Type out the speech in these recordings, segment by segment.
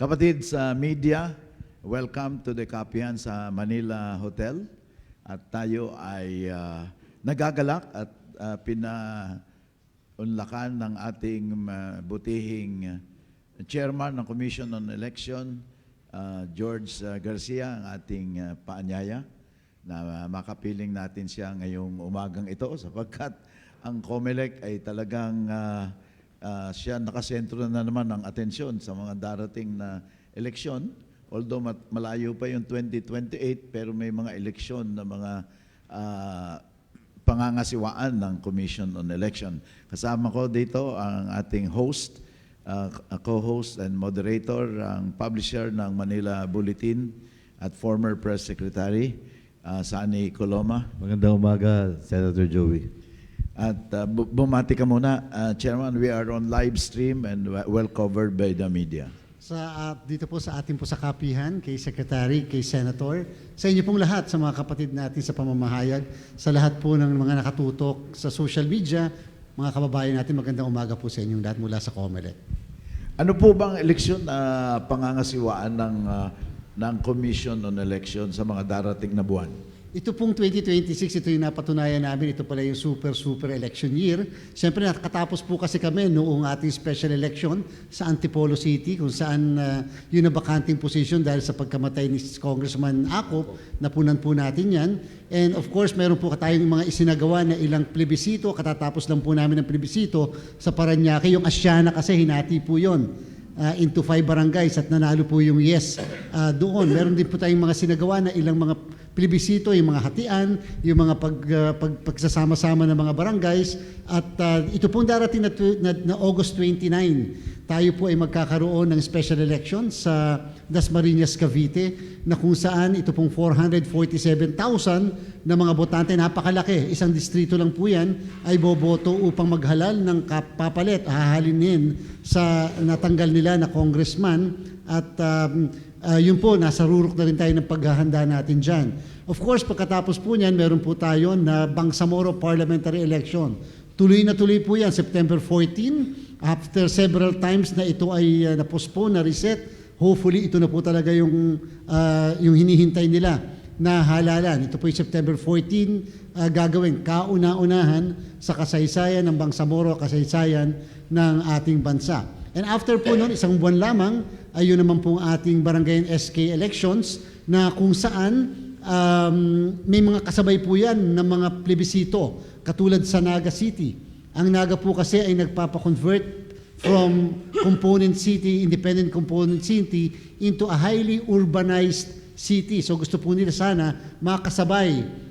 Kapatid sa media, welcome to the Kapihan sa Manila Hotel. At tayo ay nagagalak at pinaunlakan ng ating butihing chairman ng Commission on Election, George Garcia, ang ating paanyaya, na makapiling natin siya ngayong umagang ito sapagkat ang COMELEC ay talagang siya nakasentro na naman ng atensyon sa mga darating na eleksyon. Although malayo pa yung 2028, pero may mga eleksyon na mga pangangasiwaan ng Commission on Election. Kasama ko dito ang ating host, co-host and moderator, ang publisher ng Manila Bulletin at former press secretary, Sunny Coloma. Magandang umaga, Senator Joey. At bumati ka muna, Chairman, we are on live stream and well covered by the media. Dito po sa ating po sa Kapihan, kay Secretary, kay Senator, sa inyo pong lahat, sa mga kapatid natin sa pamamahayag, sa lahat po ng mga nakatutok sa social media, mga kababayan natin, magandang umaga po sa inyong lahat mula sa COMELEC. Ano po bang eleksyon na pangangasiwaan ng Commission on Election sa mga darating na buwan? Ito pong 2026, ito yung napatunayan namin, ito pala yung super election year. Siyempre nakatapos po kasi kami noong ating special election sa Antipolo City kung saan yun na bakanting position dahil sa pagkamatay ni Congressman Acop, napunan po natin yan. And of course, meron po tayong mga isinagawa na ilang plebisito, katatapos lang po namin ng plebisito sa Parañaque. Yung Asiana kasi hinati po yun into 5 barangays at nanalo po yung yes doon. Meron din po tayong mga sinagawa na ilang mga plebisito, yung mga hatian, yung mga pagsasama-sama ng mga barangays. At ito pong darating na August 29, tayo po ay magkakaroon ng special election sa Dasmariñas, Cavite, na kung saan ito pong 447,000 na mga botante, napakalaki, isang distrito lang po yan, ay boboto upang maghalal ng papalit, hahalinin sa natanggal nila na congressman. At yun po, nasa rurok na rin tayo ng paghahanda natin dyan. Of course, pagkatapos po niyan, meron po tayo na Bangsamoro Parliamentary Election. Tuloy na tuloy po yan, September 14. After several times na ito ay na-postpone, na-reset, hopefully ito na po talaga yung hinihintay nila na halalan. Ito po yung September 14, gagawin kauna-unahan sa kasaysayan ng Bangsamoro, kasaysayan ng ating bansa. And after po noon, isang buwan lamang, ayun naman pong ating barangay SK elections na kung saan may mga kasabay po yan ng mga plebisito katulad sa Naga City. Ang Naga po kasi ay nagpapakonvert from component city, independent component city into a highly urbanized city. So gusto po nila sana makasabay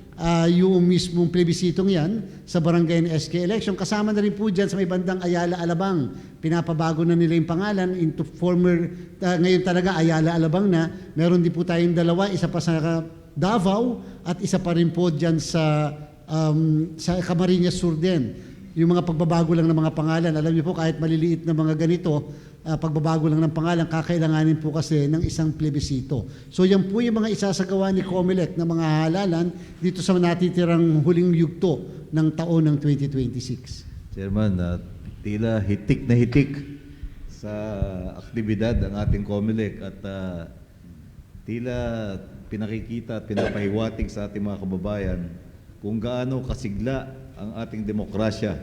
yung mismong plebisitong yan sa barangay SK election. Kasama na rin po dyan sa may bandang Ayala Alabang. Pinapabago na nila yung pangalan into former, ngayon talaga Ayala Alabang na. Meron din po tayong dalawa, isa pa sa Davao at isa pa rin po dyan sa Camarines Sur din. Yung mga pagbabago lang ng mga pangalan. Alam niyo po, kahit maliliit na mga ganito, pagbabago lang ng pangalan, kakailanganin po kasi ng isang plebisito. So yan po yung mga isasagawa ni COMELEC na mga halalan dito sa natitirang huling yugto ng taon ng 2026. Chairman, tila hitik na hitik sa aktibidad ang ating COMELEC at tila pinakikita at pinapahiwatig sa ating mga kababayan kung gaano kasigla ang ating demokrasya.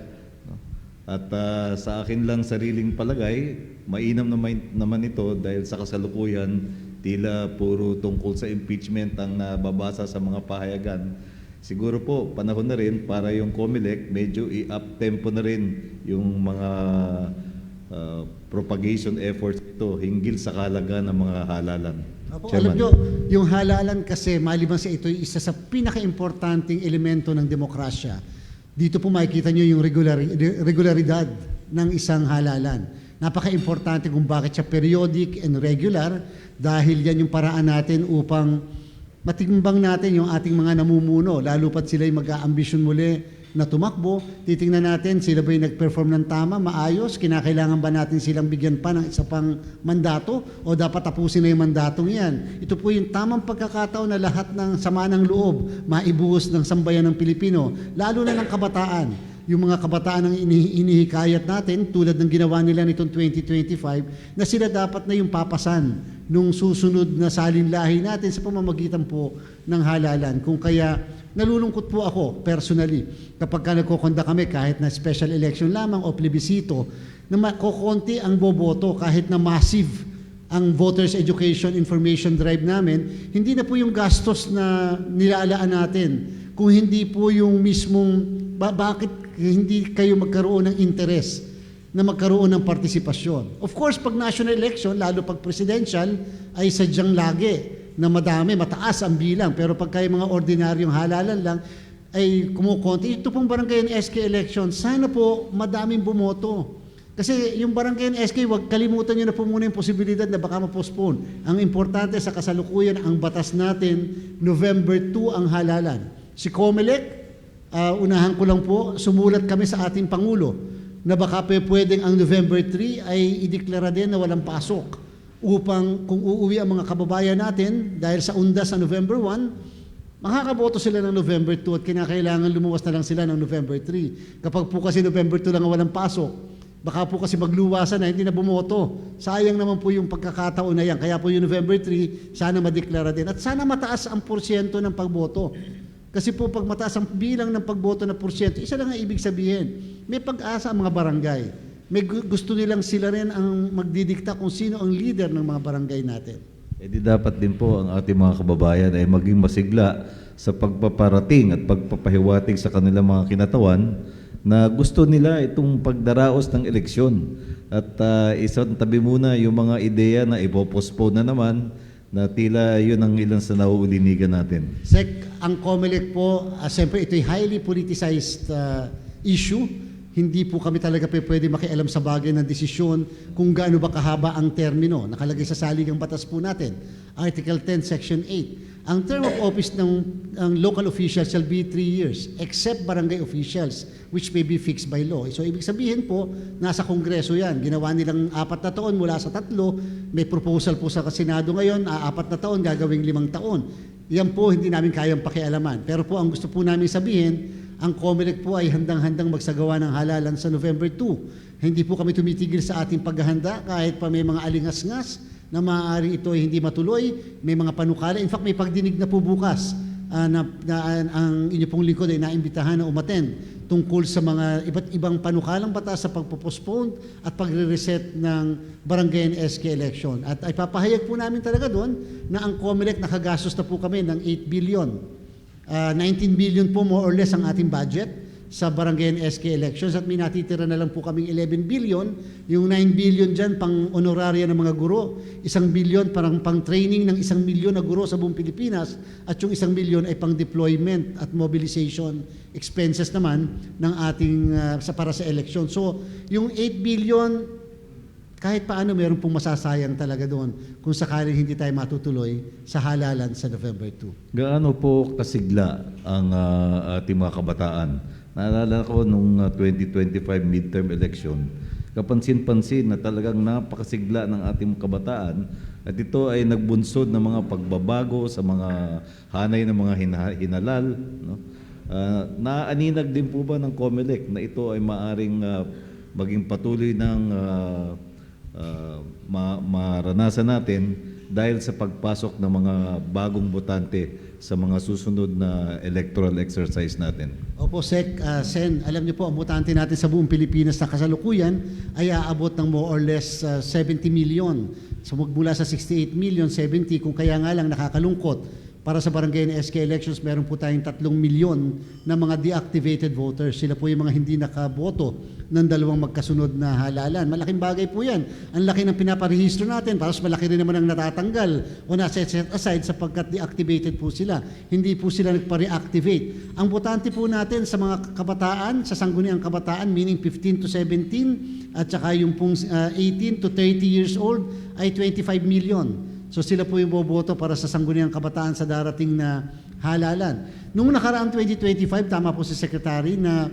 At sa akin lang sariling palagay, mainam naman ito dahil sa kasalukuyan tila puro tungkol sa impeachment ang nababasa sa mga pahayagan. Siguro po panahon na rin para yung COMELEC medyo i-up tempo na rin yung mga propagation efforts ito hinggil sa kahalagaan ng mga halalan. Opo, alam nyo, yung halalan kasi maliban sa ito ay isa sa pinaka-importanting elemento ng demokrasya. Dito po makikita nyo yung regularidad ng isang halalan. Napaka-importante kung bakit siya periodic and regular dahil yan yung paraan natin upang matimbang natin yung ating mga namumuno. Lalo pat sila'y mag-aambisyon muli na tumakbo, titingnan natin sila ba'y nag-perform ng tama, maayos, kinakailangan ba natin silang bigyan pa ng isa pang mandato o dapat tapusin na yung mandatong yan. Ito po yung tamang pagkakataon na lahat ng sama ng loob maibuhos ng sambayan ng Pilipino, lalo na ng kabataan. yung mga kabataan ang inihikayat natin tulad ng ginawa nila nitong 2025 na sila dapat na yung papasan nung susunod na salinlahi natin sa pamamagitan po ng halalan. Kung kaya nalulungkot po ako personally kapag nagkokonda kami kahit na special election lamang o plebisito na kokonti ang boboto kahit na massive ang voters education information drive namin, hindi na po yung gastos na nilalaan natin kung hindi po yung mismong bakit hindi kayo magkaroon ng interes na magkaroon ng partisipasyon. Of course, pag national election, lalo pag presidential, ay sadyang lagi na madami, mataas ang bilang. Pero pag kayo mga ordinaryong halalan lang, ay kumukonti. Ito pong barangay and SK election, sana po madaming bumoto. Kasi yung barangay and SK, wag kalimutan nyo na po muna yung posibilidad na baka ma-postpone. Ang importante sa kasalukuyan, ang batas natin, November 2 ang halalan. Si COMELEC, unahan ko lang po, sumulat kami sa ating Pangulo na baka pwedeng ang November 3 ay ideklara din na walang pasok upang kung uuwi ang mga kababayan natin dahil sa UNDAS sa November 1, makakaboto sila ng November 2 at kinakailangan lumuwas na lang sila ng November 3. Kapag po kasi November 2 lang walang pasok, baka po kasi magluwasan na hindi na bumoto. Sayang naman po yung pagkakataon na yan. Kaya po yung November 3, sana madeklara din. At sana mataas ang porsyento ng pagboto. Kasi po pag mataas ang bilang ng pagboto na porsyento, isa lang ang ibig sabihin, may pag-asa ang mga barangay. May gusto nilang sila rin ang magdidikta kung sino ang leader ng mga barangay natin. Eh di dapat din po ang ating mga kababayan ay maging masigla sa pagpaparating at pagpapahiwatig sa kanilang mga kinatawan na gusto nila itong pagdaraos ng eleksyon. At isang tabi muna yung mga ideya na ipopostpone na naman na tila yun ang ilan sa nauulinigan natin. Sec, ang COMELEC po, siyempre ito'y highly politicized issue. Hindi po kami talaga pwede makialam sa bagay ng desisyon kung gaano ba kahaba ang termino. Nakalagay sa saligang batas po natin, Article 10, Section 8. Ang term of office ng local officials shall be 3 years, except barangay officials, which may be fixed by law. So, ibig sabihin po, nasa Kongreso yan. Ginawa nilang 4 na taon mula sa 3. May proposal po sa Senado ngayon, 4 na taon, gagawing 5 taon. Yan po, hindi namin kayang pakialaman. Pero po, ang gusto po namin sabihin, ang COMELEC po ay handang-handang magsagawa ng halalan sa November 2. Hindi po kami tumitigil sa ating paghahanda kahit pa may mga alingas-ngas na maaari ito ay hindi matuloy, may mga panukala. In fact, may pagdinig na po bukas na ang inyo pong lingkod ay naimbitahan na umattend tungkol sa mga iba't ibang panukalang batas sa pagpo-postpone at pagre-reset ng barangay and SK election. At ay papahayag po namin talaga doon na ang COMELEC nakagastos na po kami ng 8 billion. 19 billion po more or less ang ating budget sa barangay and SK elections at may natitira na lang po kaming 11 billion. Yung 9 billion dyan pang honoraria ng mga guro, 1 billion parang pang training ng 1 milyon na guro sa buong Pilipinas at yung 1 billion ay pang deployment at mobilization expenses naman ng ating para sa election. So yung 8 billion kahit paano meron pong masasayang talaga doon kung sakaling hindi tayo matutuloy sa halalan sa November 2. Gaano po kasigla ang ating mga kabataan? Naalala ko nung 2025 midterm election, kapansin-pansin na talagang napakasigla ng ating kabataan at ito ay nagbunsod ng mga pagbabago sa mga hanay ng mga hinalal. No? Naaninag din po ba ng COMELEC na ito ay maaring maging patuloy ng maranasan natin dahil sa pagpasok ng mga bagong botante sa mga susunod na electoral exercise natin? Opo, Sec, Sen, alam niyo po, ang botante natin sa buong Pilipinas na kasalukuyan ay aabot ng more or less 70 million. So mula sa 68 million, 70, kung kaya nga lang nakakalungkot, para sa barangay and SK elections, meron po tayong 3 milyon na mga deactivated voters. Sila po yung mga hindi nakaboto ng 2 magkasunod na halalan. Malaking bagay po yan. Ang laki ng pinaparehistro natin, para malaki rin naman ang natatanggal o nasa-set aside sapagkat deactivated po sila. Hindi po sila nagpa-reactivate. Ang botante po natin sa mga kabataan, sa sangguniang kabataan, meaning 15 to 17, at saka yung pong 18 to 30 years old, ay 25 million. So sila po yung boboto para sa sangguniang kabataan sa darating na halalan. Noong nakaraang 2025, tama po si Secretary na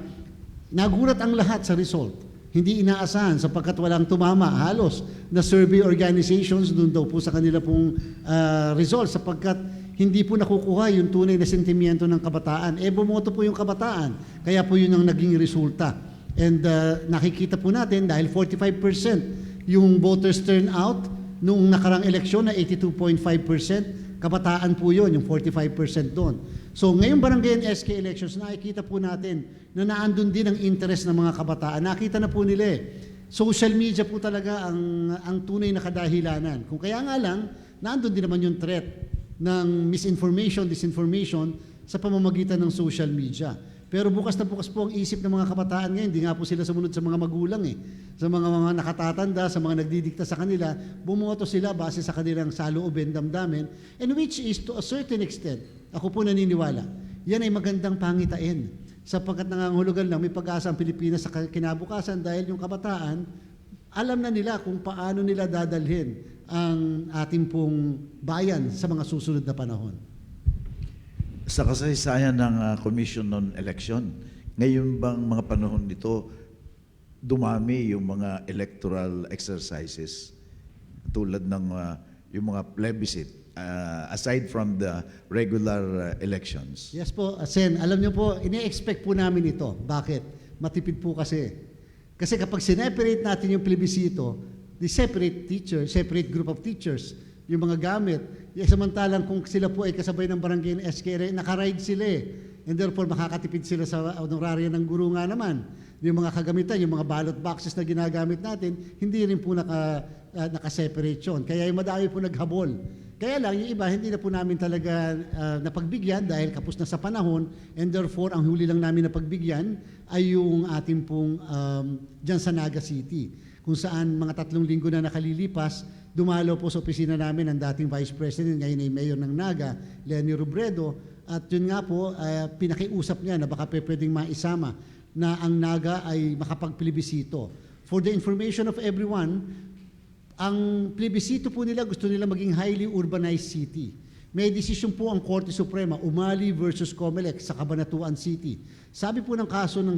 nagulat ang lahat sa result. Hindi inaasahan sapagkat walang tumama halos na survey organizations doon daw po sa kanila pong result sapagkat hindi po nakukuha yung tunay na sentimiento ng kabataan. Bumoto po yung kabataan. Kaya po yun ang naging resulta. And nakikita po natin dahil 45% yung voters turnout noong nakarang eleksyon na 82.5%, kabataan po yun, yung 45% doon. So ngayong barangay and SK elections, nakikita po natin na naandun din ang interest ng mga kabataan. Nakita na po nila social media po talaga ang tunay na kadahilanan. Kung kaya nga lang, naandun din naman yung threat ng misinformation, disinformation sa pamamagitan ng social media. Pero bukas na bukas po ang isip ng mga kabataan ngayon, hindi nga po sila sumunod sa mga magulang sa mga nakatatanda, sa mga nagdidikta sa kanila, bumoto sila base sa kanilang saloobin, damdamin, and which is to a certain extent, ako po naniniwala, yan ay magandang pangitain sapagkat nangangahulugan lang may pag-asa ang Pilipinas sa kinabukasan dahil yung kabataan, alam na nila kung paano nila dadalhin ang ating pong bayan sa mga susunod na panahon. Sa kasaysayan ng Commission on Election, ngayon bang mga panahon nito, dumami yung mga electoral exercises tulad ng yung mga plebiscite, aside from the regular elections? Yes po, Sen, alam niyo po, ini-expect po namin ito. Bakit? Matipid po kasi. Kasi kapag sineparate natin yung plebisito, the separate teacher, separate group of teachers, yung mga gamit, samantalang kung sila po ay kasabay ng barangay ng SK, nakaride sila and therefore makakatipid sila sa honoraria ng guro nga naman. Yung mga kagamitan, yung mga ballot boxes na ginagamit natin, hindi rin po nakaseparate yun. Kaya yung madami po naghabol. Kaya lang, yung iba, hindi na po namin talaga napagbigyan dahil kapos na sa panahon and therefore, ang huli lang namin napagbigyan ay yung ating pong dyan sa Naga City, kung saan mga 3 linggo na nakalilipas, dumalo po sa opisina namin ang dating Vice President, ngayon ay Mayor ng Naga, Leni Robredo, at yun nga po, pinakiusap niya na baka pwedeng maisama na ang Naga ay makapagplebisito. For the information of everyone, ang plebisito po nila, gusto nila maging highly urbanized city. May desisyon po ang Korte Suprema, Umali versus Comelec sa Cabanatuan City. Sabi po ng kaso ng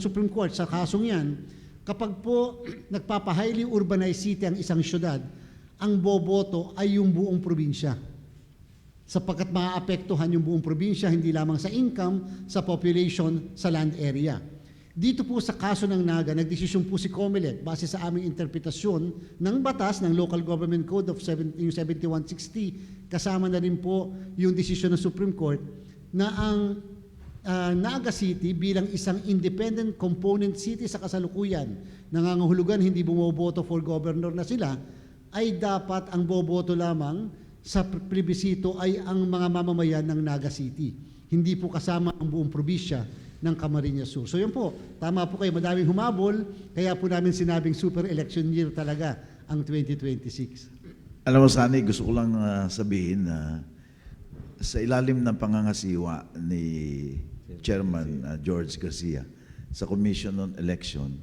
Supreme Court sa kasong yan, kapag po nagpapa-highly urbanized city ang isang syudad, ang boboto ay yung buong probinsya. Sapagkat maaapektuhan yung buong probinsya, hindi lamang sa income, sa population, sa land area. Dito po sa kaso ng Naga, nagdesisyon po si Comelec base sa aming interpretasyon ng batas ng Local Government Code of 7160, kasama na rin po yung desisyon ng Supreme Court na ang Naga City bilang isang independent component city sa kasalukuyan, nangangahulugan hindi bumoboto for governor na sila, ay dapat ang boboto lamang sa plebisito ay ang mga mamamayan ng Naga City. Hindi po kasama ang buong probinsya ng Camarines Sur. So yun po, tama po kayo, madaming humabol, kaya po namin sinabing super election year talaga ang 2026. Alam mo, Sani, gusto ko lang sabihin na sa ilalim ng pangangasiwa ni Chairman George Garcia sa Commission on Election,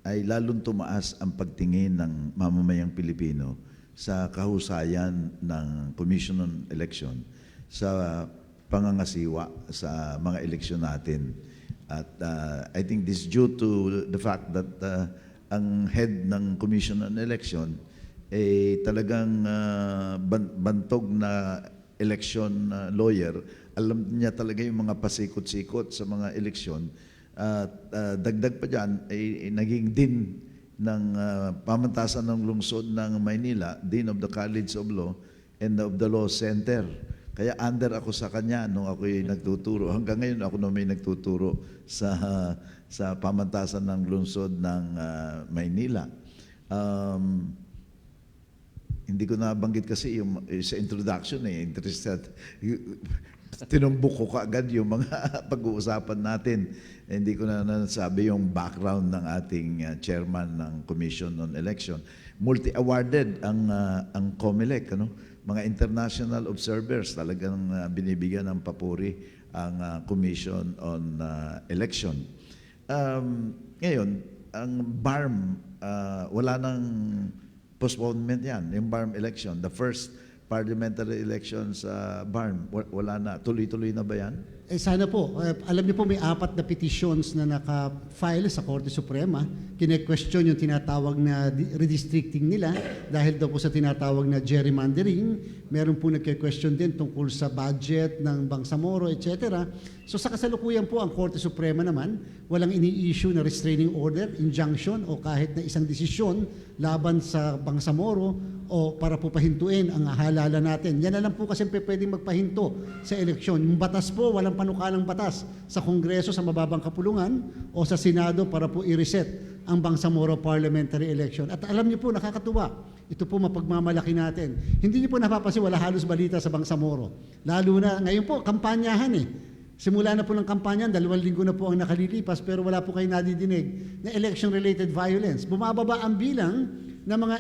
ay lalong tumaas ang pagtingin ng mamamayang Pilipino sa kahusayan ng Commission on Election sa pangangasiwa sa mga eleksyon natin. At I think this is due to the fact that ang head ng Commission on Election ay talagang bantog na election lawyer. Alam niya talaga yung mga pasikot-sikot sa mga eleksyon. Dagdag pa dyan, ay naging dean ng pamantasan ng lungsod ng Maynila, Dean of the College of Law and of the Law Center. Kaya under ako sa kanya nung ako'y nagtuturo. Hanggang ngayon ako na may nagtuturo sa pamantasan ng lungsod ng Maynila. Hindi ko nabanggit kasi yung sa introduction interested. Tinumbok ko kaagad yung mga pag-uusapan natin. Hindi ko na nasabi yung background ng ating chairman ng Commission on Election. Multi-awarded ang COMELEC, mga international observers talagang binibigyan ng papuri ang Commission on Election. Ngayon, ang BARM, wala nang postponement yan, yung BARM election. The first parliamentary elections sa BARM? Wala na. Tuloy-tuloy na ba yan? Sana po. Alam niyo po may 4 na petitions na naka-file sa Korte Suprema. Kine-question yung tinatawag na redistricting nila dahil daw po sa tinatawag na gerrymandering. Meron po nagke-question din tungkol sa budget ng Bangsamoro, etc. So sa kasalukuyan po ang Korte Suprema naman, walang ini-issue na restraining order, injunction o kahit na isang desisyon laban sa Bangsamoro o para po pahintuin ang halala natin. Yan na lang po kasi pwedeng magpahinto sa eleksyon. Yung batas po, walang panukalang batas sa Kongreso sa mababang kapulungan o sa Senado para po i-reset ang Bangsamoro parliamentary election. At alam niyo po, nakakatuwa. Ito po mapagmamalaki natin. Hindi niyo po napapansin, wala halos balita sa Bangsamoro. Lalo na, ngayon po, kampanyahan eh. Simula na po ng kampanya, 2 linggo na po ang nakalilipas pero wala po kayo nadidinig na election-related violence. Bumababa ang bilang ng mga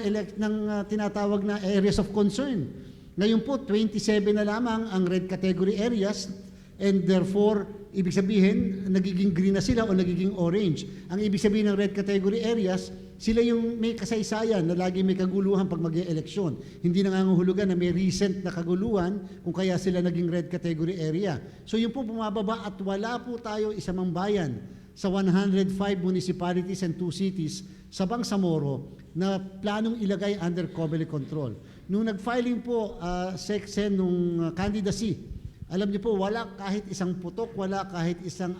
tinatawag na areas of concern. Ngayon po, 27 na lamang ang red category areas and therefore, ibig sabihin, nagiging green na sila o nagiging orange. Ang ibig sabihin ng red category areas, sila yung may kasaysayan na lagi may kaguluhan pag mag-e-eleksyon. Hindi nangangahulugan na may recent na kaguluhan kung kaya sila naging red category area. So yun po bumababa at wala po tayo isamang bayan sa 105 municipalities and 2 cities sa Bangsamoro na planong ilagay under COMELEC control. Nung nag-filing po SECSEN nung candidacy, alam niyo po, wala kahit isang putok, wala kahit isang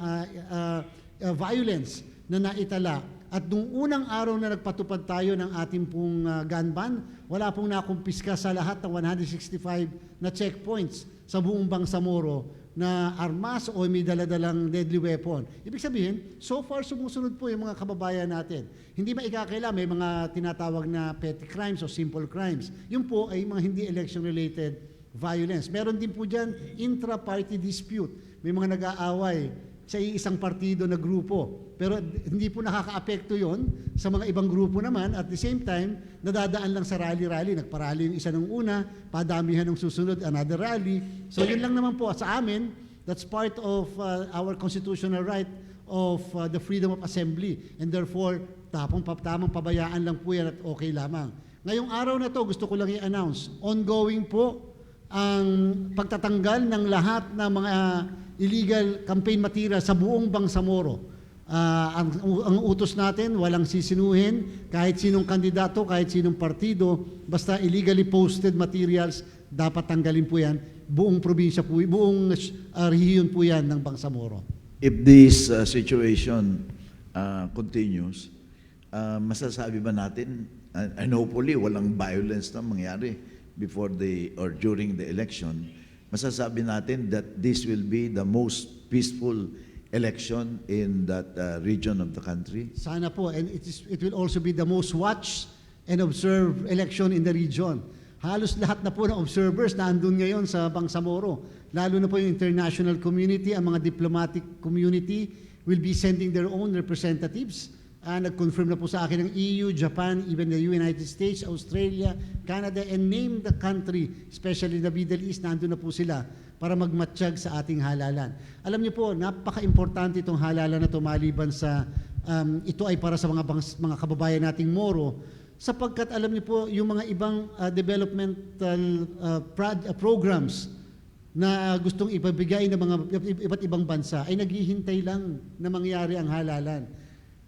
violence na naitala. At nung unang araw na nagpatupad tayo ng ating pong gun ban, wala pong nakumpiska sa lahat ng 165 na checkpoints sa buong Bangsamoro na armas o may daladalang deadly weapon. Ibig sabihin, so far sumusunod po yung mga kababayan natin. Hindi maikakaila, may mga tinatawag na petty crimes o simple crimes. Yun po ay mga hindi election-related violence. Meron din po dyan intra-party dispute. May mga nag-aaway sa isang partido na grupo. Pero hindi po nakaka-apekto yon sa mga ibang grupo naman. At the same time, nadadaan lang sa rally-rally. Nagparally yung isa ng una, padamihan ng susunod, another rally. So yun lang naman po sa amin. That's part of our constitutional right of the freedom of assembly. And therefore, tamang pabayaan lang po yan at okay lamang. Ngayong araw na to, gusto ko lang i-announce, ongoing po ang pagtatanggal ng lahat ng mga illegal campaign material sa buong Bangsamoro. Ang utos natin, walang sisinuhin, kahit sinong kandidato, kahit sinong partido, basta illegally posted materials, dapat tanggalin po yan. Buong probinsya po, buong rehiyon po yan ng Bangsamoro. If this situation continues, masasabi ba natin, and hopefully walang violence na mangyari before or during the election, masasabi natin that this will be the most peaceful election in that region of the country? Sana po, and it will also be the most watched and observed election in the region. Halos lahat na po ng observers na andun ngayon sa Bangsamoro. Lalo na po yung international community, ang mga diplomatic community will be sending their own representatives. Nag-confirm na po sa akin ng EU, Japan, even the United States, Australia, Canada, and name the country, especially the Middle East, nandun na po sila para magmatsyag sa ating halalan. Alam niyo po, napaka-importante itong halalan na ito maliban sa ito ay para sa mga kababayan nating Moro, sapagkat alam niyo po, yung mga ibang developmental programs na gustong ipabigay ng mga iba't ibang bansa ay naghihintay lang na mangyari ang halalan.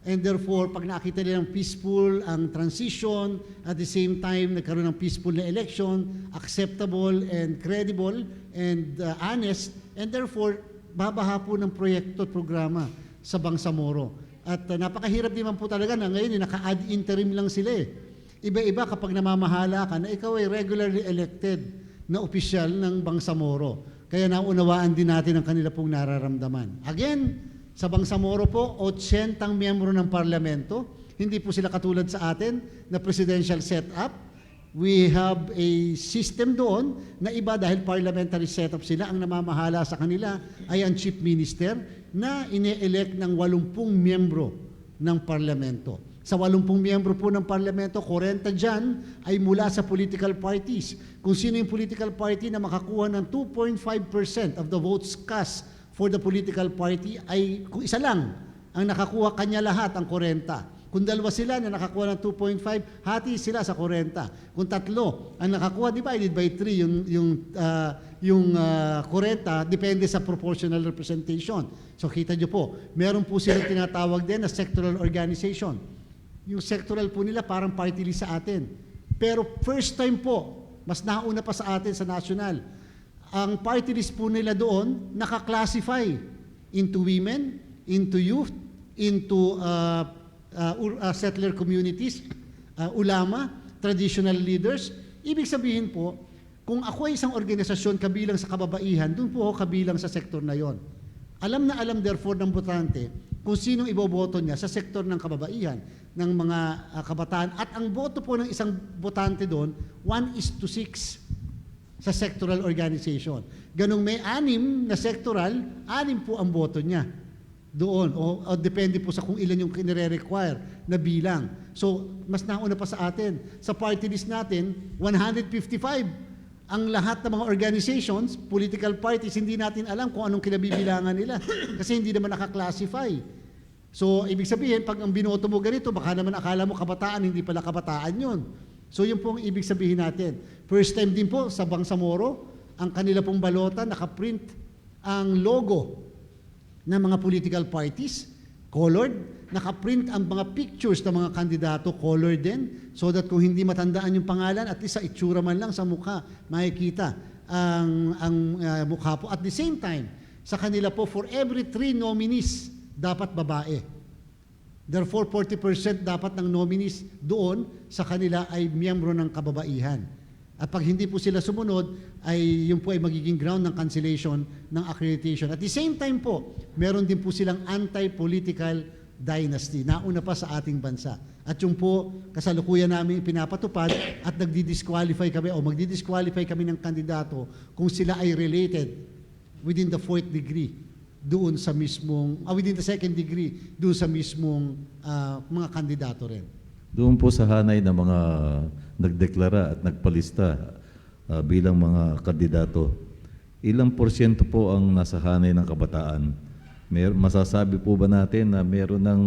And therefore, pag nakita nilang peaceful ang transition, at the same time, nagkaroon ng peaceful na election, acceptable and credible and honest, and therefore, babaha po ng proyekto at programa sa Bangsamoro. At napakahirap naman po talaga na ngayon, naka-ad interim lang sila eh. Iba-iba kapag namamahala ka na ikaw ay regularly elected na opisyal ng Bangsamoro. Kaya naunawaan din natin ang kanila pong nararamdaman. Again, sa Bangsamoro po, 80 miyembro ng parlamento. Hindi po sila katulad sa atin na presidential setup. We have a system doon na iba dahil parliamentary setup sila. Ang namamahala sa kanila ay ang chief minister na ine-elect ng 80 miyembro ng parlamento. Sa 80 miyembro po ng parlamento, 40 dyan ay mula sa political parties. Kung sino yung political party na makakuha ng 2.5% of the votes cast for the political party ay kung isa lang ang nakakuha kanya lahat ang 40. Kung dalawa sila na nakakuha ng 2.5, hati sila sa 40. Kung tatlo ang nakakuha, divided by 3 yung 40, depende sa proportional representation. So kita nyo po, meron po silang tinatawag din na sectoral organization. Yung sectoral po nila parang party list sa atin. Pero first time po, mas nauna pa sa atin sa national. Ang party list po nila doon, naka-classify into women, into youth, into settler communities, ulama, traditional leaders. Ibig sabihin po, kung ako ay isang organisasyon kabilang sa kababaihan, doon po ako kabilang sa sektor na yon. Alam na alam therefore ng botante kung sinong iboboto niya sa sektor ng kababaihan, ng mga kabataan. At ang boto po ng isang botante doon, 1:6 sa sectoral organization. Ganong may 6 na sectoral, 6 po ang boto niya doon. O depende po sa kung ilan yung kinire-require na bilang. So, mas nauna pa sa atin. Sa party list natin, 155 ang lahat ng mga organizations, political parties, hindi natin alam kung anong kinabibilangan nila kasi hindi naman naka-classify. So, ibig sabihin, pag ang binoto mo ganito, baka naman akala mo kabataan, hindi pala kabataan yun. So, yun po ang ibig sabihin natin. First time din po sa Bangsamoro, ang kanila pong balota, nakaprint ang logo ng mga political parties, colored, nakaprint ang mga pictures ng mga kandidato, colored din, so that kung hindi matandaan yung pangalan, at least sa itsura man lang sa mukha, makikita ang mukha po. At the same time, sa kanila po, for every 3 nominees, dapat babae. Therefore, 40% dapat ng nominees doon sa kanila ay miyembro ng kababaihan. At pag hindi po sila sumunod, ay yun po ay magiging ground ng cancellation ng accreditation. At the same time po, meron din po silang anti-political dynasty. Nauna pa sa ating bansa. At yung po, kasalukuyan namin pinapatupad at nagdi-disqualify kami o magdi-disqualify kami ng kandidato kung sila ay related within the 4th degree doon sa mismong, within the 2nd degree doon sa mismong mga kandidato rin. Doon po sa hanay ng mga nagdeklara at nagpalista bilang mga kandidato, ilang porsyento po ang nasa hanay ng kabataan? Masasabi po ba natin na meron ng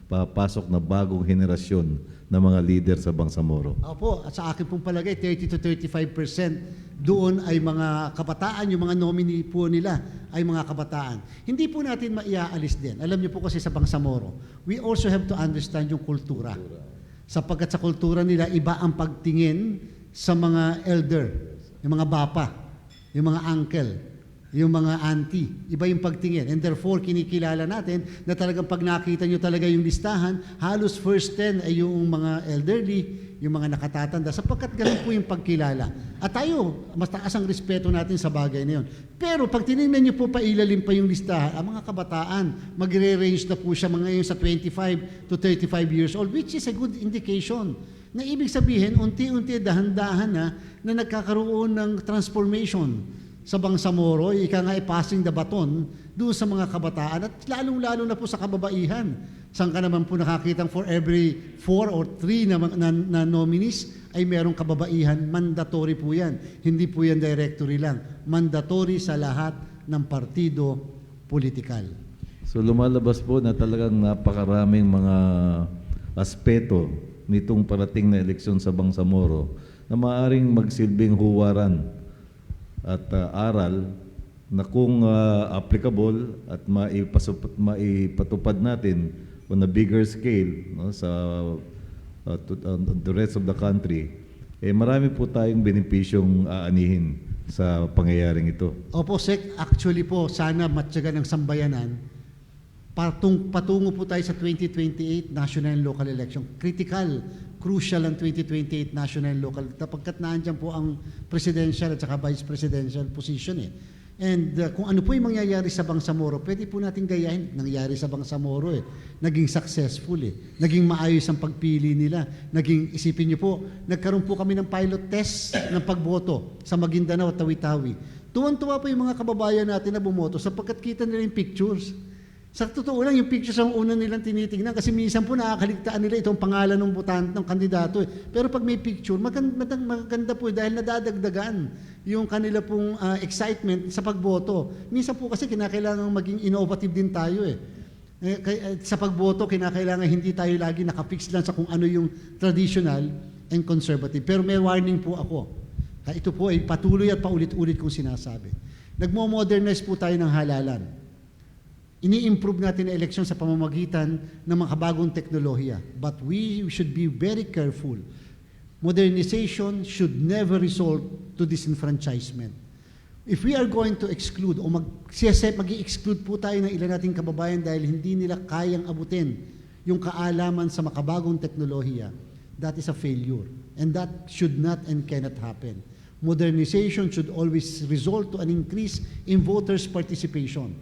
papasok na bagong henerasyon ng mga leader sa Bangsamoro? Opo, at sa akin pong palagay, 30 to 35% doon ay mga kabataan, yung mga nominee po nila ay mga kabataan. Hindi po natin maiaalis din. Alam niyo po kasi sa Bangsamoro, we also have to understand yung kultura. Sapagkat sa kultura nila, iba ang pagtingin sa mga elder, yung mga bapa, yung mga uncle, yung mga auntie. Iba yung pagtingin. And therefore, kinikilala natin na talagang pag nakita nyo talaga yung listahan, halos first 10 ay yung mga elderly, yung mga nakatatanda, sapagkat ganun po yung pagkilala. At tayo, mas taas ang respeto natin sa bagay na yun. Pero pag tinignan nyo po pailalim pa yung listahan, ang mga kabataan, magre-range na po siya mga ngayon sa 25 to 35 years old, which is a good indication na ibig sabihin, unti-unti, dahan-dahan na nagkakaroon ng transformation sa Bangsamoro, ika nga ay passing the baton doon sa mga kabataan at lalong-lalo na po sa kababaihan. Saan ka naman po nakakitang for every 4 or 3 na nominees ay merong kababaihan, mandatory po yan. Hindi po yan directory lang. Mandatory sa lahat ng partido politikal. So lumalabas po na talagang napakaraming mga aspeto nitong parating na eleksyon sa Bangsamoro na maaaring magsilbing huwaran at aral na kung applicable at maipatupad natin on a bigger scale, no, sa the rest of the country, marami po tayong benepisyong aanihin sa pangyayaring ito. Opo, Sec, actually po, sana matyaga ng sambayanan, patungo po tayo sa 2028 national and local election. Critical, crucial ang 2028 national and local. Tapagkat naandyan po ang presidential at saka vice presidential position eh. And kung ano po yung mangyayari sa Bangsamoro, pwede po natin gayahin. Nangyari sa Bangsamoro eh. Naging successful eh. Naging maayos ang pagpili nila. Naging, isipin niyo po, nagkaroon po kami ng pilot test ng pagboto sa Maguindanao at Tawi-Tawi. Tuwan-tuwa po yung mga kababayan natin na bumoto sapagkat kita nila yung pictures. Sa totoo lang, yung pictures ang una nilang tinitingnan kasi minsan po nakakaligtaan nila itong pangalan ng butante, ng kandidato. Eh. Pero pag may picture, maganda po dahil nadadagdagan yung kanila pong excitement sa pagboto. Minsan po kasi kinakailangan maging innovative din tayo eh. Sa pagboto, kinakailangan hindi tayo lagi nakafix lang sa kung ano yung traditional and conservative. Pero may warning po ako. Ito po ay patuloy at paulit-ulit kong sinasabi. Nagmo-modernize po tayo ng halalan. Ini-improve natin ang eleksyon sa pamamagitan ng mga bagong teknolohiya. But we should be very careful. Modernization should never result to disenfranchisement. If we are going to exclude o mag-i-exclude po tayo ng ilan nating kababayan dahil hindi nila kayang abutin yung kaalaman sa makabagong teknolohiya, that is a failure. And that should not and cannot happen. Modernization should always result to an increase in voters' participation,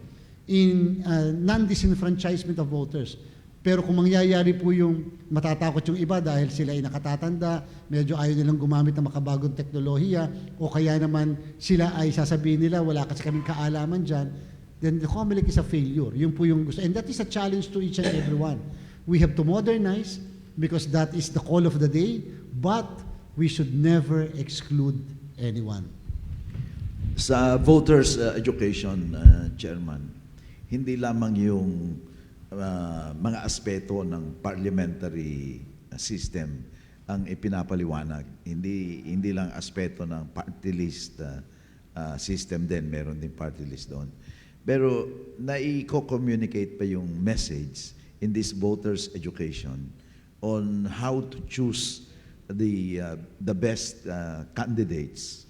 in non-disenfranchisement of voters. Pero kung mangyayari po yung matatakot yung iba dahil sila ay nakatatanda, medyo ayaw nilang gumamit ng makabagong teknolohiya, o kaya naman sila ay sasabihin nila, wala kasi kaming kaalaman dyan, then the COMELEC is a failure. Yun po yung gusto. And that is a challenge to each and everyone. We have to modernize because that is the call of the day, but we should never exclude anyone. Sa voters education, Chairman, hindi lamang yung mga aspeto ng parliamentary system ang ipinapaliwanag. Hindi lang aspeto ng party list system din, meron din party list doon. Pero nai-communicate pa yung message in this voters education on how to choose the best candidates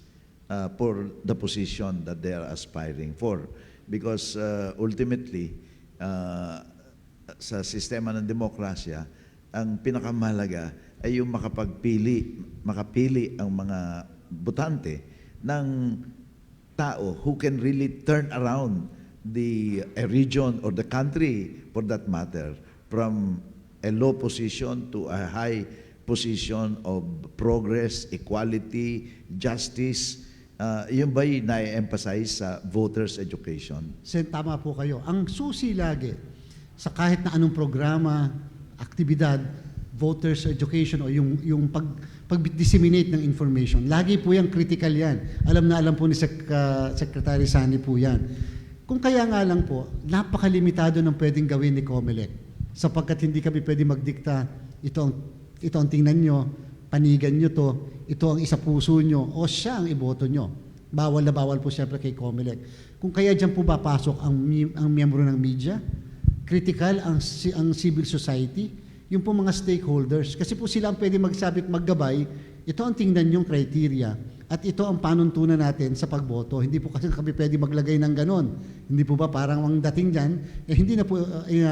for the position that they are aspiring for. Because ultimately, sa sistema ng demokrasya, ang pinakamahalaga ay yung makapili ang mga botante ng tao who can really turn around a region or the country for that matter from a low position to a high position of progress, equality, justice. Yun ba'y na-emphasize sa voters education? Tama po kayo. Ang susi lagi sa kahit na anong programa, aktibidad, voters education o yung pag-disseminate ng information, lagi po yan, critical yan. Alam na alam po ni Secretary Sani po yan. Kung kaya nga lang po, napakalimitado ng pwedeng gawin ni COMELEC sapagkat hindi kami pwede magdikta, ito ang tingnan nyo, panigan nyo to, ito ang isa puso nyo, o siya ang iboto nyo. Bawal na bawal po siyempre kay COMELEC. Kung kaya dyan po ba pasok ang miyembro ng media, critical ang civil society, yung po mga stakeholders, kasi po sila ang pwede magsabi at maggabay, ito ang tingnan yung criteria at ito ang panuntunan natin sa pagboto. Hindi po kasi kami pwede maglagay ng ganon. Hindi po ba parang ang dating dyan, hindi na po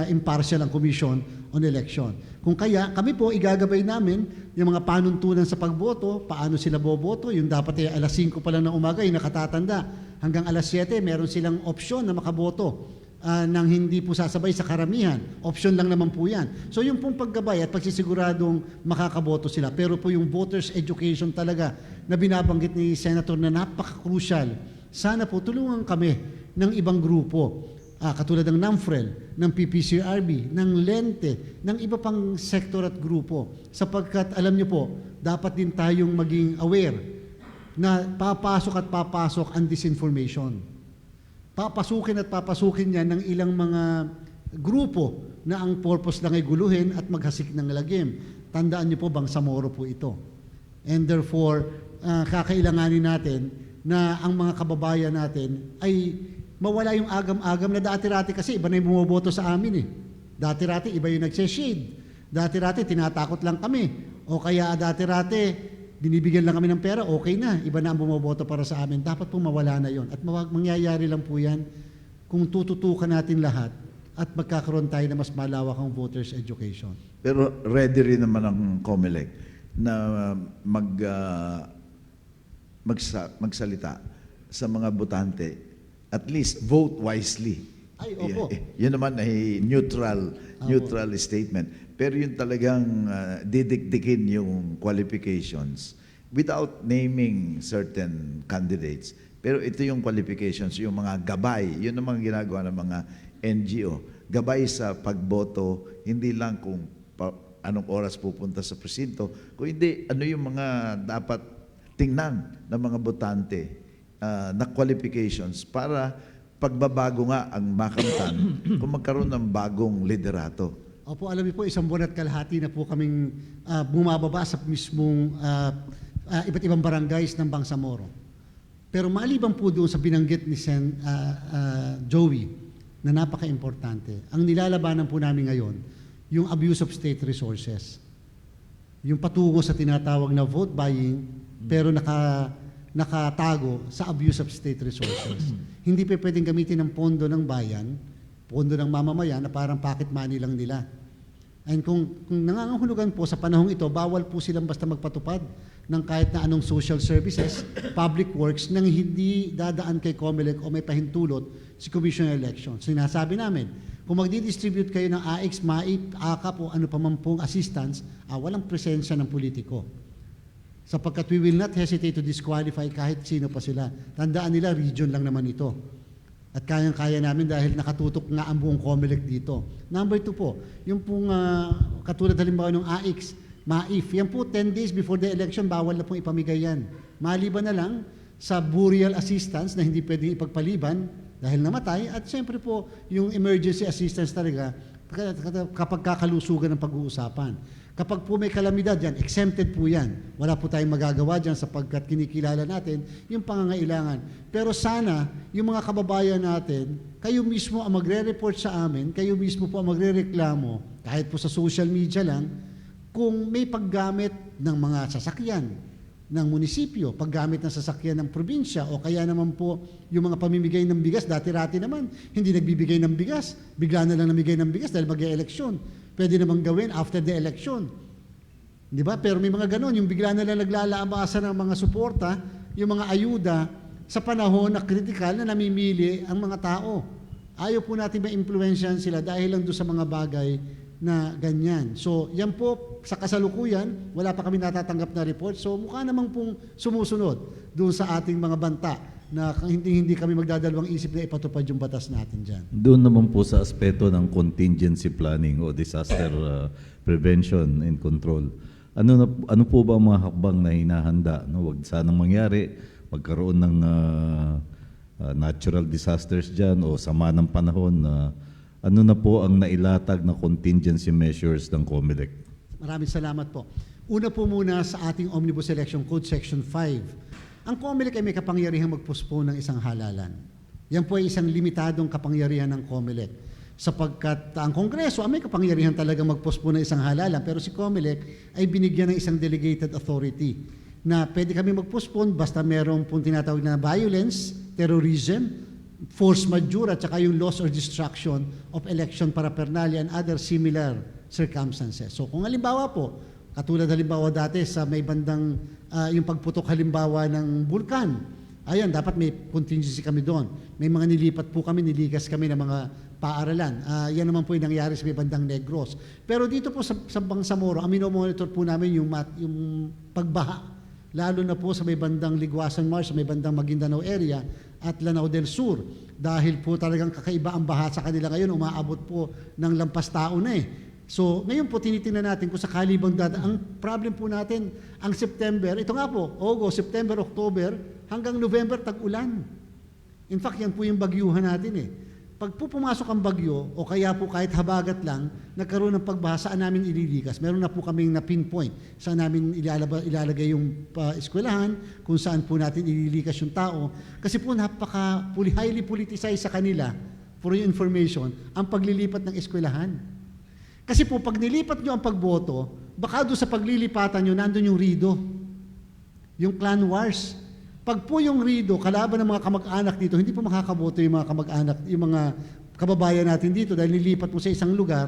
impartial ang Commission on Election. Kung kaya, kami po igagabay namin yung mga panuntunan sa pagboto, paano sila boboto, yung dapat alas 5 pa lang ng umaga, yung nakatatanda, hanggang alas 7, meron silang opsyon na makaboto. Nang hindi po sasabay sa karamihan. Option lang naman po yan. So yung pong paggabay at pagsisiguradong makakaboto sila. Pero po yung voters education talaga na binabanggit ni Senator na napaka-crucial. Sana po tulungan kami ng ibang grupo. Katulad ng NAMFREL, ng PPCRB, ng LENTE, ng iba pang sektor at grupo. Sapagkat alam niyo po, dapat din tayong maging aware na papasok ang disinformation. Papasukin at papasukin yan ng ilang mga grupo na ang purpose lang ay guluhin at maghasik ng lagim. Tandaan niyo po, Bangsamoro po ito. And therefore, kakailanganin natin na ang mga kababayan natin ay mawala yung agam-agam na dati-rati kasi iba na yung bumoboto sa amin eh. Dati-rati iba yung nagse-shade. Dati-rati tinatakot lang kami. O kaya dati-rati binibigyan lang kami ng pera, okay na. Iba na ang bumoboto para sa amin. Dapat po mawala na yon. At mangyayari lang po yan kung tututukan natin lahat at magkakaroon tayo na mas malawakang voters education. Pero ready rin naman ang COMELEC na magsalita sa mga botante. At least vote wisely. Ay, opo. Yun naman ay neutral statement. Pero yung talagang didikdikin yung qualifications without naming certain candidates. Pero ito yung qualifications, yung mga gabay, yun ang mga ginagawa ng mga NGO. Gabay sa pagboto, hindi lang kung anong oras pupunta sa presinto, kung hindi, ano yung mga dapat tingnan ng mga botante na qualifications para pagbabago nga ang makamtan kung magkaroon ng bagong liderato. Opo, alam niyo po, isang buwan at kalahati na po kaming bumababa sa mismong iba't ibang barangays ng Bangsamoro. Pero maliban po doon sa binanggit ni Sen Joey na napaka-importante, ang nilalabanan po namin ngayon, yung abuse of state resources. Yung patungo sa tinatawag na vote buying, pero nakatago sa abuse of state resources. Hindi pa pwedeng gamitin ng pondo ng bayan, pondo ng mamamayan na parang pocket money lang nila. And kung nangangahulugan po sa panahong ito, bawal po silang basta magpatupad ng kahit na anong social services, public works, nang hindi dadaan kay COMELEC o may pahintulot si Commission on Elections. Sinasabi namin, kung magdi-distribute kayo ng AX, MAIP, AKAP o ano pa man pong assistance, walang presensya ng politiko. Sapagkat we will not hesitate to disqualify kahit sino pa sila. Tandaan nila, region lang naman ito. At kayang-kaya namin dahil nakatutok nga ang buong COMELEC dito. Number 2 po, yung pong katulad halimbawa ng AX, MAIF, yan po 10 days before the election, bawal na pong ipamigay yan. Maliban na lang sa burial assistance na hindi pwedeng ipagpaliban dahil namatay, at siyempre po yung emergency assistance talaga kapag kakalusugan ng pag-uusapan. Kapag po may kalamidad yan, exempted po yan. Wala po tayong magagawa dyan sapagkat kinikilala natin yung pangangailangan. Pero sana, yung mga kababayan natin, kayo mismo ang magre-report sa amin, kayo mismo po ang magre-reklamo, kahit po sa social media lang, kung may paggamit ng mga sasakyan ng munisipyo, paggamit ng sasakyan ng probinsya, o kaya naman po yung mga pamimigay ng bigas, dati-rati naman, hindi nagbibigay ng bigas, bigla na lang namigay ng bigas dahil mag-e-eleksyon. Pwede namang gawin after the election. Di ba? Pero may mga ganon, yung bigla na lang naglalaabasan ng mga suporta, yung mga ayuda, sa panahon na kritikal na namimili ang mga tao. Ayaw po natin ma-influensyahan sila dahil lang doon sa mga bagay na ganyan. So, yan po, sa kasalukuyan, wala pa kami natatanggap na report. So, mukha namang pong sumusunod doon sa ating mga banta na hindi kami magdadalawang isip na ipatupad yung batas natin dyan. Doon naman po sa aspeto ng contingency planning o disaster prevention and control. Ano po ba ang mga hakbang na hinahanda? No? Huwag sanang mangyari, magkaroon ng natural disasters dyan o sama ng panahon. Ano na po ang nailatag na contingency measures ng COMELEC? Maraming salamat po. Una po muna sa ating Omnibus Election Code Section 5. Ang COMELEC ay may kapangyarihang mag-postpone ng isang halalan. Yan po ay isang limitadong kapangyarihan ng COMELEC. Sapagkat ang Kongreso ay may kapangyarihan talaga mag-postpone ng isang halalan, pero si COMELEC ay binigyan ng isang delegated authority na pwede kami mag-postpone basta merong pong tinatawag na violence, terrorism, force majeure, at saka yung loss or destruction of election paraphernalia and other similar circumstances. So kung halimbawa po, katulad halimbawa dati sa may bandang yung pagputok halimbawa ng bulkan, ayan, dapat may contingency kami doon. May mga nilipat po kami, niligas kami ng mga paaralan. Yan naman po yung nangyari sa may bandang Negros. Pero dito po sa Bangsamoro, ang minomonitor po namin yung pagbaha, lalo na po sa may bandang Liguasan Marsh, sa may bandang Maguindanao area at Lanao del Sur. Dahil po talagang kakaiba ang baha sa kanila ngayon, umaabot po ng lampas tao na eh. So, ngayon po tinitingnan natin kung sakali bang ang problem po natin, ang September, ito nga po, August, September, October, hanggang November, tag-ulan. In fact, yan po yung bagyuhan natin eh. Pag po pumasok ang bagyo, o kaya po kahit habagat lang, nagkaroon ng pagbaha, saan namin ililikas? Meron na po kaming na-pinpoint saan namin ilalagay yung eskwelahan, kung saan po natin ililikas yung tao. Kasi po highly politicized sa kanila, for your information, ang paglilipat ng eskwelahan. Kasi po, pag nilipat nyo ang pagboto, baka doon sa paglilipatan nyo, nandun yung RIDO, yung clan wars. Pag po yung RIDO, kalaban ng mga kamag-anak dito, hindi po makakaboto yung mga kamag-anak, yung mga kababayan natin dito dahil nilipat mo sa isang lugar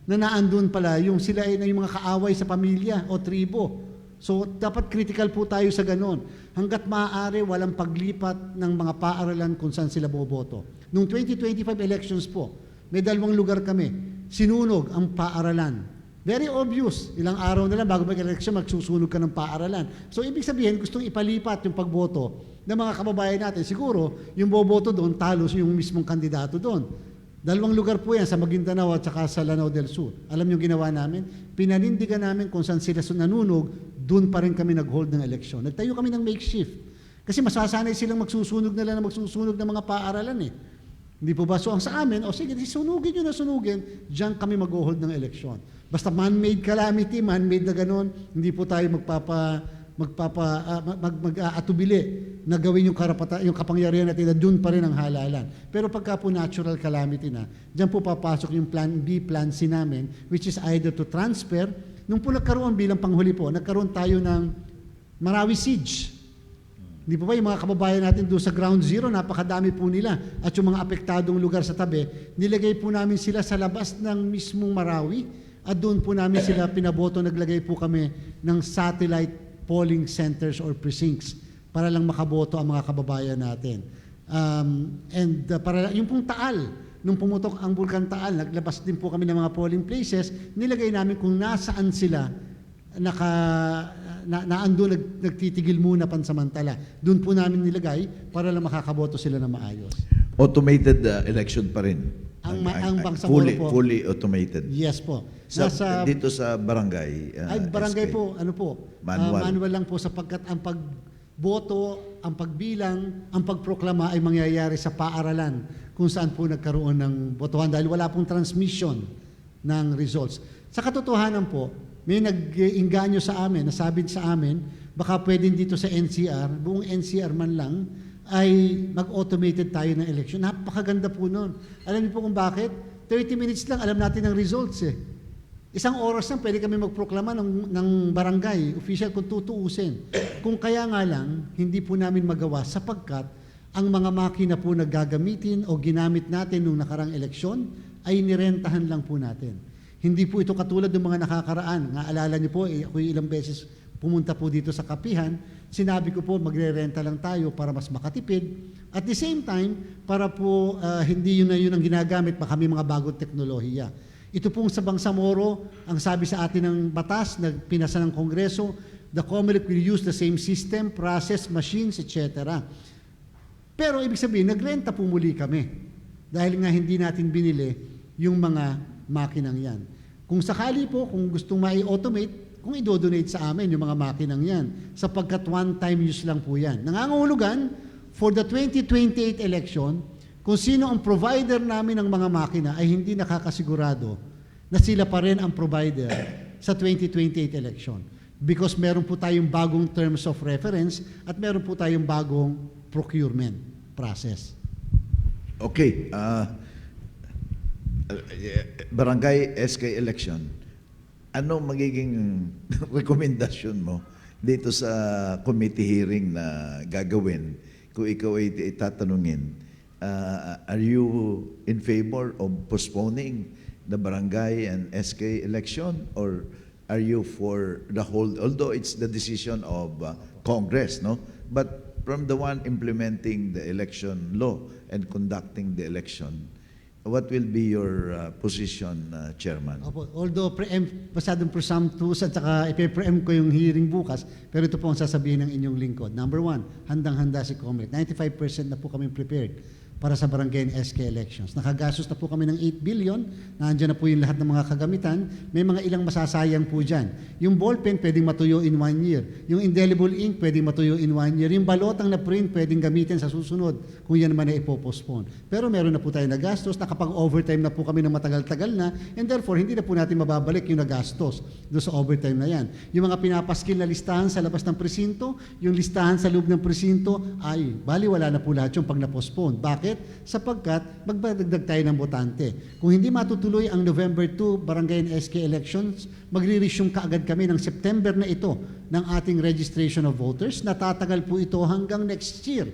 na naandun pala yung sila ay yung mga kaaway sa pamilya o tribo. So, dapat critical po tayo sa ganon. Hanggat maaari, walang paglipat ng mga paaralan kung saan sila boboto. Noong 2025 elections po, may 2 lugar kami. Sinunog ang paaralan. Very obvious. Ilang araw na lang bago mag-election, magsusunog ka ng paaralan. So, ibig sabihin, gustong ipalipat yung pagboto ng mga kababayan natin. Siguro, yung boboto doon, talo yung mismong kandidato doon. 2 lugar po yan, sa Maguindanao at saka sa Lanao del Sur. Alam niyo ginawa namin? Pinanindigan namin kung saan sila nanunog, doon pa rin kami nag-hold ng eleksyon. Nagtayo kami ng makeshift. Kasi masasanay silang magsusunog ng mga paaralan eh. Hindi po ba? So ang sa amin, sige, sunugin nyo na sunugin, diyan kami mag-hold ng eleksyon. Basta man-made calamity, man-made na gano'n, hindi po tayo mag-aatubili na gawin yung karapatan, yung kapangyarihan natin na doon pa rin ang halalan. Pero pagka po natural calamity na, diyan po papasok yung plan B, plan C namin, which is either to transfer. Nung po nagkaroon bilang panghuli po, nagkaroon tayo ng Marawi Siege. Di po ba yung mga kababayan natin doon sa ground zero, napakadami po nila. At yung mga apektadong lugar sa tabi, nilagay po namin sila sa labas ng mismong Marawi at doon po namin sila pinaboto, naglagay po kami ng satellite polling centers or precincts para lang makaboto ang mga kababayan natin. Para yung pong Taal, nung pumutok ang Bulkan Taal, naglabas din po kami ng mga polling places, nilagay namin kung nasaan sila naandun nagtitigil muna pansamantala. Doon po namin nilagay para lang makakaboto sila na maayos. Automated election pa rin. Ang Bangsamoro po. Fully automated. Yes po. Dito sa barangay. Barangay SK. po, manual lang po sapagkat ang pagboto, ang pagbilang, ang pagproklama ay mangyayari sa paaralan kung saan po nagkaroon ng botohan dahil wala pong transmission ng results. Sa katotohanan po, may nag-inganyo sa amin, nasabi sa amin, baka pwedeng dito sa NCR, buong NCR man lang, ay mag-automated tayo ng election. Napakaganda po nun. Alam niyo po kung bakit? 30 minutes lang, alam natin ang results eh. Isang oras lang, pwede kami magproklama ng barangay, official kung tutuusin. Kung kaya nga lang, hindi po namin magawa sapagkat ang mga makina po na gagamitin o ginamit natin nung nakarang eleksyon ay nirentahan lang po natin. Hindi po ito katulad ng mga nakakaraan. Naalala niyo po, ako ilang beses pumunta po dito sa Kapihan, sinabi ko po magre-renta lang tayo para mas makatipid. At the same time, para po hindi yun ang ginagamit pa kami mga bagong teknolohiya. Ito pong sa Bangsamoro, ang sabi sa atin ng batas na pinasa ng Kongreso, the COMELEC will use the same system, process, machines, etc. Pero ibig sabihin, nagrenta po muli kami. Dahil nga hindi natin binili yung mga makinang yan. Kung sakali po, kung gustong mai-automate, kung i-donate sa amin yung mga makinang yan, sapagkat one-time use lang po yan. Nangangahulugan, for the 2028 election, kung sino ang provider namin ng mga makina ay hindi nakakasigurado na sila pa rin ang provider sa 2028 election. Because meron po tayong bagong terms of reference at meron po tayong bagong procurement process. Okay. Barangay SK election, ano magiging rekomendasyon mo dito sa committee hearing na gagawin kung ikaw ay itatanungin? Are you in favor of postponing the barangay and SK election, or are you for the whole, although it's the decision of Congress, no? But from the one implementing the election law and conducting the election, what will be your position, Chairman? Opo, although masyadong presumptuous at saka ipe-preempt ko yung hearing bukas, pero ito po ang sasabihin ng inyong lingkod. Number one, handang-handa si COMELEC. 95% na po kami prepared para sa barangay and SK elections. Nakagastos na po kami ng 8 billion, nandiyan na po yung lahat ng mga kagamitan, may mga ilang masasayang po dyan. Yung ballpen pwedeng matuyo in 1 year, yung indelible ink pwedeng matuyo in 1 year, yung balotang na print pwedeng gamitin sa susunod kung yan naman ay ipopostpone. Pero meron na po tayo nagastos, nakapag-overtime na po kami ng matagal-tagal na, and therefore hindi na po natin mababalik yung nagastos doon sa overtime na yan. Yung mga pinapaskil na listahan sa labas ng presinto, yung listahan sa loob ng presinto, ay baliwala na po lahat yung pag na-postpone. Bakit? Sapagkat magdadagdag tayo ng botante. Kung hindi matutuloy ang November 2 barangay and SK elections, magre-resume kaagad kami ng September na ito ng ating registration of voters. Natatagal po ito hanggang next year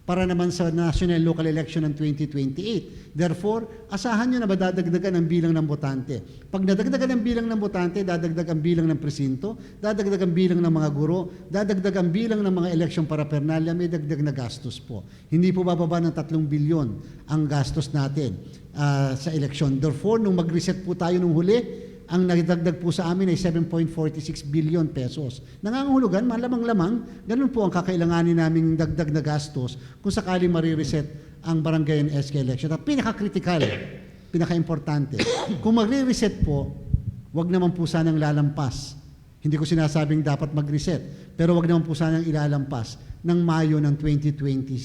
para naman sa national local election ng 2028. Therefore, asahan nyo na ba dadagdagan ang bilang ng botante? Pag nadagdagan ang bilang ng botante, dadagdag ang bilang ng presinto, dadagdag ang bilang ng mga guro, dadagdag ang bilang ng mga election paraphernalia, may dagdag na gastos po. Hindi po bababa ng 3 bilyon ang gastos natin sa election. Therefore, nung mag-reset po tayo nung huli, ang nagdagdag po sa amin ay 7.46 billion pesos. Nangangahulugan, malamang-lamang, ganun po ang kakailanganin naming dagdag na gastos kung sakali marireset ang barangay and SK election. At pinaka-critical, pinaka-importante, kung magre-reset po, wag naman po sanang lalampas. Hindi ko sinasabing dapat mag-reset, pero wag naman po sanang ilalampas ng Mayo ng 2027.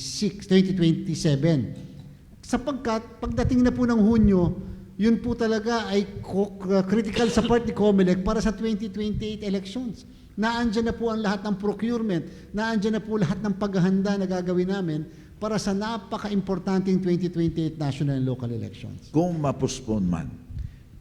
Sapagkat pagdating na po ng Hunyo, yun po talaga ay critical sa part ni COMELEC para sa 2028 elections. Naandyan na po ang lahat ng procurement, naandyan na po lahat ng paghahanda na gagawin namin para sa napaka-importanting 2028 national and local elections. Kung ma-postpone man,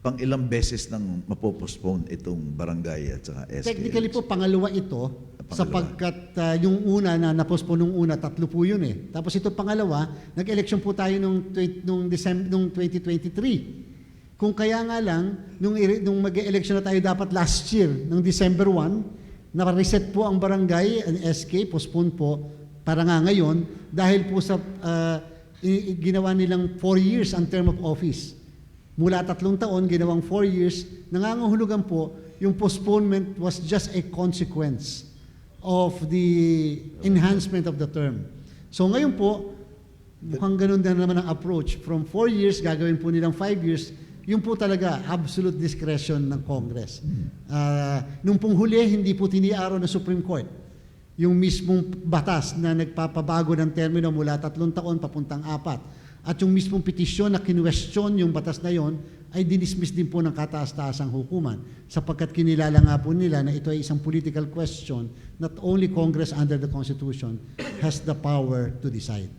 pang ilang beses nang mapopostpone itong barangay at saka SK? Technically po, pangalawa ito, Pangalawa. sapagkat yung una na napospone nung una, 3 po yun eh. Tapos ito pangalawa, nag-election po tayo nung 2023. Kung kaya nga lang, nung mag-election na tayo dapat last year, ng December 1, naka-reset po ang barangay, ang SK, postpone po, para nga ngayon, dahil po sa ginawa nilang 4 years ang term of office. Mula 3 taon, ginawang 4 years, nangangahulugan po, yung postponement was just a consequence of the enhancement of the term. So ngayon po, mukhang ganun din naman ang approach. From 4 years, gagawin po nilang 5 years, yun po talaga, absolute discretion ng Congress. Nung pong huli, hindi po tiniaraw ng Supreme Court yung mismong batas na nagpapabago ng termino mula 3 taon papuntang 4. At yung mismong petisyon na kinwestiyon yung batas na yon ay dinismiss din po ng kataas-taasang hukuman sapagkat kinilala nga po nila na ito ay isang political question, not only Congress under the Constitution has the power to decide.